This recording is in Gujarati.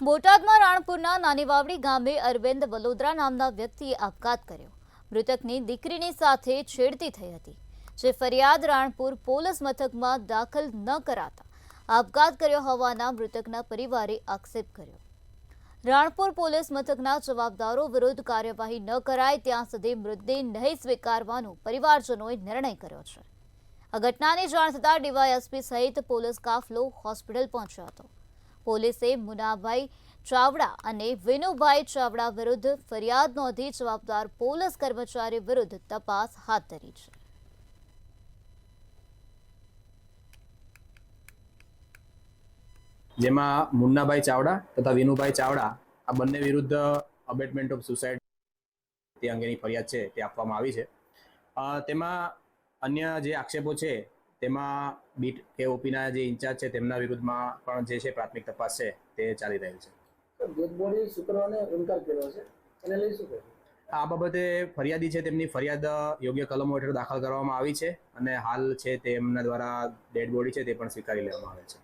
બોટાદમાં રાણપુરના નાની વાવડી ગામે અરવિંદ વલોદરા નામના વ્યક્તિએ આપઘાત કર્યો। મૃતકની દીકરીની સાથે છેડતી થઈ હતી, જે ફરિયાદ રાણપુર પોલીસ મથકમાં દાખલ ન કરાતા આપઘાત કર્યો હોવાના મૃતકના પરિવારે આક્ષેપ કર્યો। રાણપુર પોલીસ મથકના જવાબદારો વિરુદ્ધ કાર્યવાહી ન કરાય ત્યાં સુધી મૃતદેહ નહીં સ્વીકારવાનો પરિવારજનોએ નિર્ણય કર્યો છે। આ ઘટનાની જાણ થતાં ડીવાયએસપી સહિત પોલીસ કાફલો હોસ્પિટલ પહોંચ્યો હતો। પોલીસે મુનાભાઈ ચાવડા અને વિનુભાઈ ચાવડા વિરુદ્ધ ફરિયાદ નોંધી જવાબદાર પોલીસ કર્મચારી વિરુદ્ધ તપાસ હાથ ધરી છે। જેમાં મુન્નાભાઈ ચાવડા તથા વિનુભાઈ ચાવડા આ બંને વિરુદ્ધ અબેટમેન્ટ ઓફ સુસાઇડ તે અંગેની ફરિયાદ છે તે આપવામાં આવી છે। તેમાં અન્ય જે આક્ષેપો છે તેમાં બીટ કે ઓપીના જે ઇન્ચાર્જ છે તેમના વિરુદ્ધમાં પણ જે છે પ્રાથમિક તપાસ છે તે ચાલી રહેલ છે। ડેડ બોડી શુક્રવારે ઇનકાર કર્યો છે, એને લઈ શું કહે? આ બાબતે ફરિયાદી છે તેમની ફરિયાદ યોગ્ય કલમો હેઠળ દાખલ કરવામાં આવી છે અને હાલ છે તેમના દ્વારા ડેડ બોડી છે તે પણ સ્વીકારી લેવામાં આવે છે।